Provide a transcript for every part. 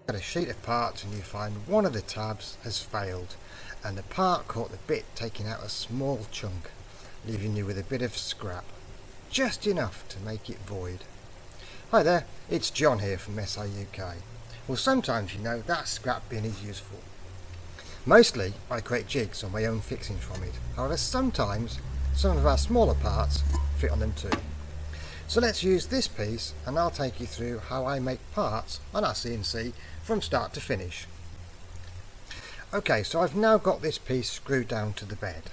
Got a sheet of parts and you find one of the tabs has failed and the part caught the bit taking out a small chunk, leaving you with a bit of scrap, just enough to make it void. Hi there, it's John here from SI UK. Well, sometimes that scrap bin is useful. Mostly I create jigs on my own fixings from it. However, sometimes some of our smaller parts fit on them too. So let's use this piece and I'll take you through how I make parts on our CNC from start to finish. Okay, so I've now got this piece screwed down to the bed.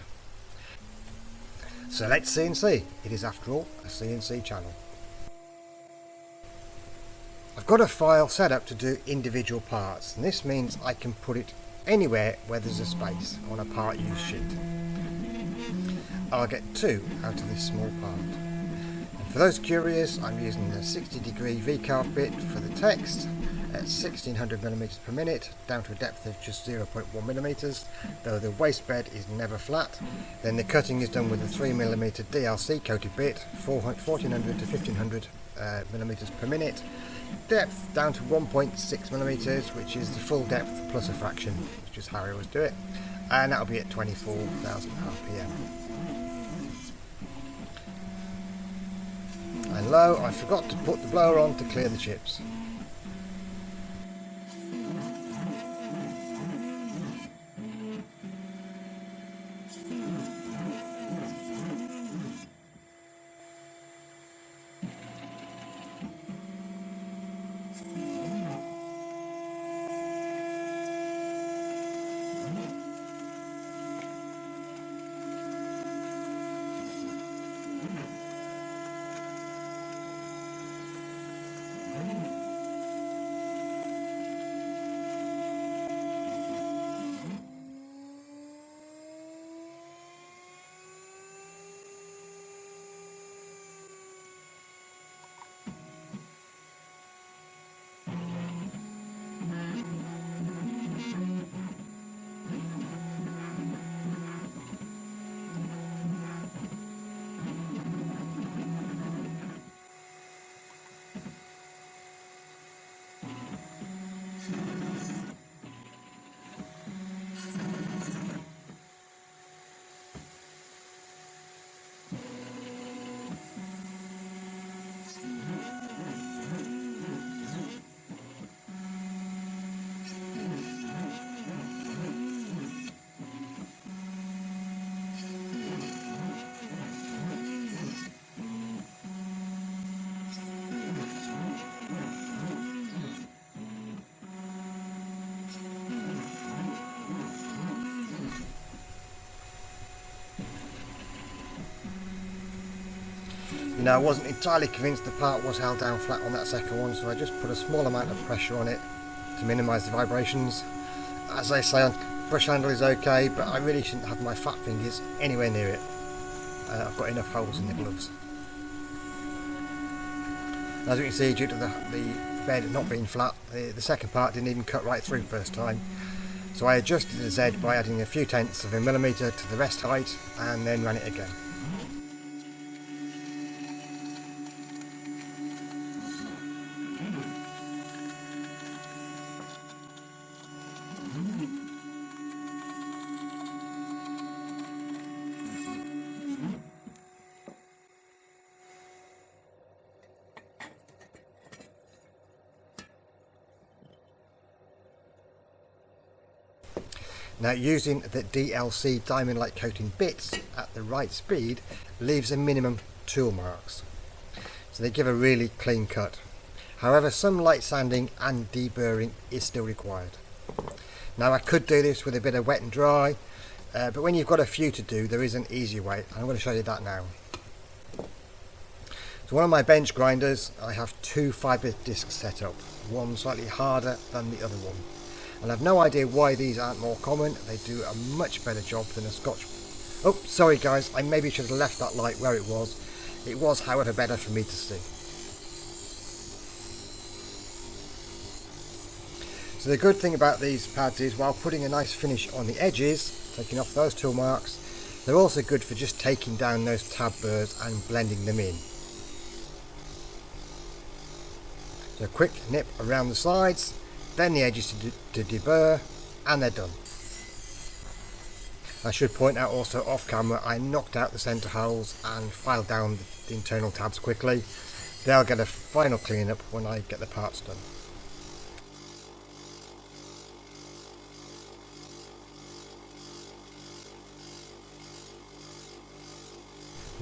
So let's CNC. It is after all a CNC channel. I've got a file set up to do individual parts, and this means I can put it anywhere where there's a space on a part use sheet. I'll get two out of this small part. And for those curious, I'm using a 60-degree V-carve bit for the text at 1600 millimeters per minute, down to a depth of just 0.1 millimeters, though the waste bed is never flat. Then the cutting is done with a 3mm DLC coated bit, 1400 to 1500 millimeters per minute. Depth down to 1.6 millimeters, which is the full depth plus a fraction, which is how I always do it, and that'll be at 24,000 RPM. And lo, I forgot to put the blower on to clear the chips. I wasn't entirely convinced the part was held down flat on that second one, so I just put a small amount of pressure on it to minimise the vibrations. As I say, brush handle is okay, but I really shouldn't have my fat fingers anywhere near it. I've got enough holes in the gloves. As you can see, due to the bed not being flat, the second part didn't even cut right through first time. So I adjusted the Z by adding a few tenths of a millimetre to the rest height and then ran it again. Now, using the DLC diamond light coating bits at the right speed leaves a minimum tool marks, so they give a really clean cut. However, some light sanding and deburring is still required. Now, I could do this with a bit of wet and dry, but when you've got a few to do, there is an easier way. I'm going to show you that now. So one of my bench grinders, I have two fibre discs set up, one slightly harder than the other one. And I've no idea why these aren't more common. They do a much better job than a Scotch. Oh, sorry guys, I maybe should have left that light where it was. It was, however, better for me to see. So the good thing about these pads is, while putting a nice finish on the edges, taking off those tool marks, they're also good for just taking down those tab burrs and blending them in. So a quick nip around the sides, then the edges to deburr, and they're done. I should point out also off camera I knocked out the centre holes and filed down the internal tabs quickly. They'll get a final clean up when I get the parts done.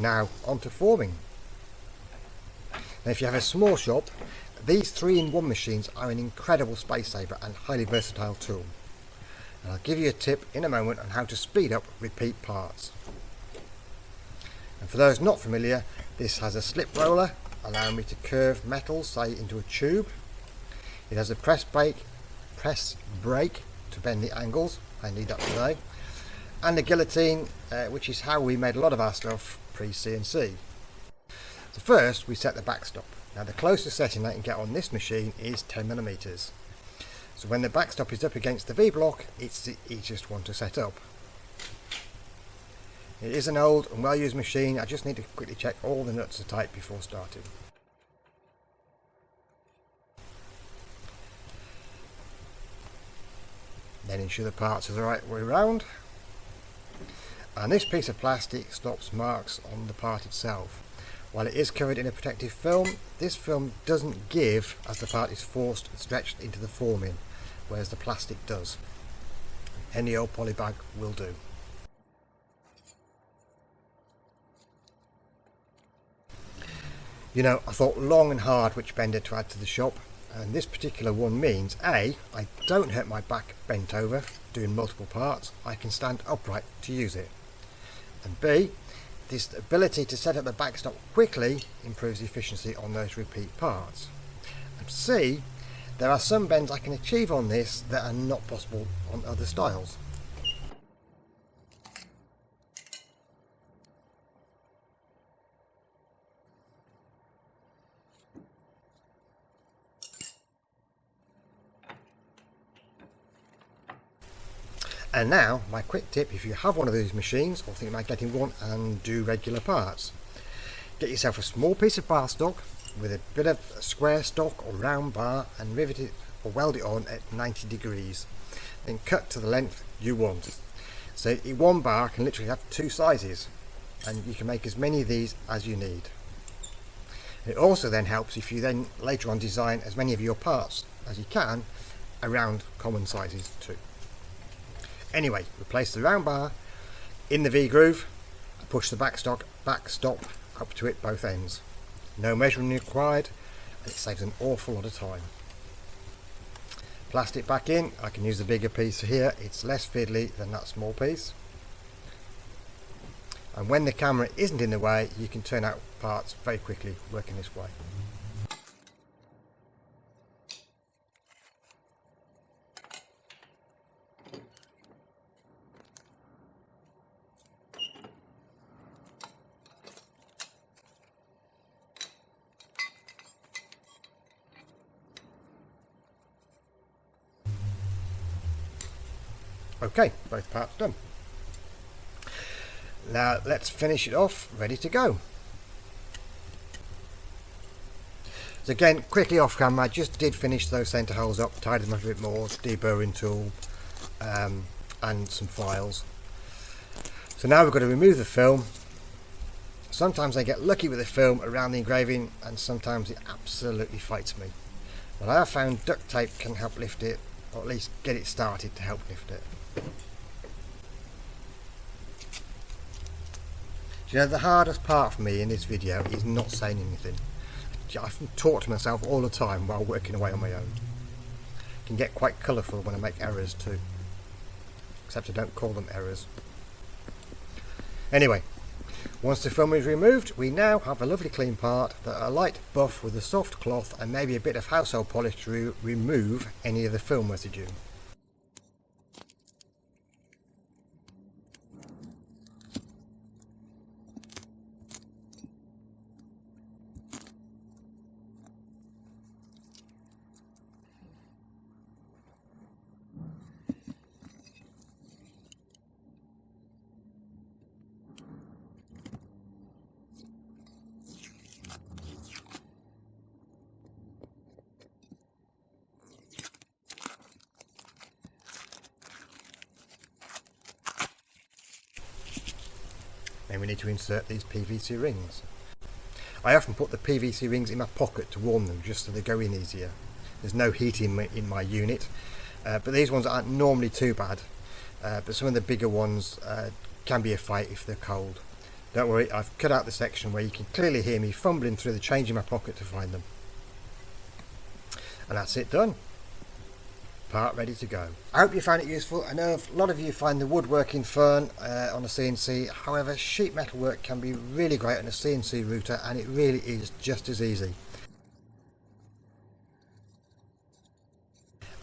Now on to forming. Now if you have a small shop, these 3-in-1 machines are an incredible space saver and highly versatile tool. And I'll give you a tip in a moment on how to speed up repeat parts. And for those not familiar, this has a slip roller allowing me to curve metal, say, into a tube. It has a press brake to bend the angles. I need that today. And a guillotine, which is how we made a lot of our stuff pre-CNC. So first we set the backstop. Now the closest setting I can get on this machine is 10mm. So when the backstop is up against the V-block, it's the easiest one to set up. It is an old and well-used machine. I just need to quickly check all the nuts are tight before starting. Then ensure the parts are the right way around. And this piece of plastic stops marks on the part itself. While it is covered in a protective film, this film doesn't give as the part is forced and stretched into the forming, whereas the plastic does. Any old poly bag will do. You know, I thought long and hard which bender to add to the shop, and this particular one means A, I don't hurt my back bent over doing multiple parts, I can stand upright to use it. And B, this ability to set up the backstop quickly improves the efficiency on those repeat parts. And C, there are some bends I can achieve on this that are not possible on other styles. And now, my quick tip if you have one of these machines or think about getting one and do regular parts. Get yourself a small piece of bar stock with a bit of square stock or round bar and rivet it or weld it on at 90 degrees. Then cut to the length you want. So one bar can literally have 2 sizes, and you can make as many of these as you need. It also then helps if you then later on design as many of your parts as you can around common sizes too. Anyway, replace the round bar in the V-groove and push the backstop up to it both ends. No measuring required, and it saves an awful lot of time. Plastic back in, I can use the bigger piece here, it's less fiddly than that small piece. And when the camera isn't in the way, you can turn out parts very quickly working this way. Okay, both parts done. Now let's finish it off, ready to go. So again, quickly off camera, I just did finish those centre holes up, tidied them up a bit more, deburring tool and some files. So now we've got to remove the film. Sometimes I get lucky with the film around the engraving and sometimes it absolutely fights me. But I have found duct tape can help lift it, or at least get it started to help lift it. Do you know, the hardest part for me in this video is not saying anything. I talk to myself all the time while working away on my own. It can get quite colourful when I make errors too. Except I don't call them errors. Anyway, once the film is removed, we now have a lovely clean part that a light buff with a soft cloth and maybe a bit of household polish to remove any of the film residue. Then we need to insert these PVC rings. I often put the PVC rings in my pocket to warm them, just so they go in easier. There's no heat in my unit, but these ones aren't normally too bad, but some of the bigger ones can be a fight if they're cold. Don't worry, I've cut out the section where you can clearly hear me fumbling through the change in my pocket to find them. And that's it done. Part ready to go. I hope you found it useful. I know a lot of you find the woodworking fun on a CNC, however sheet metal work can be really great on a CNC router, and it really is just as easy.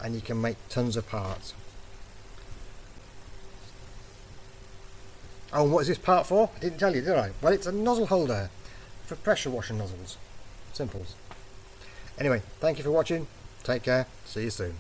And you can make tons of parts. Oh, and what is this part for? I didn't tell you, did I? Well, it's a nozzle holder for pressure washer nozzles. Simples. Anyway, thank you for watching. Take care. See you soon.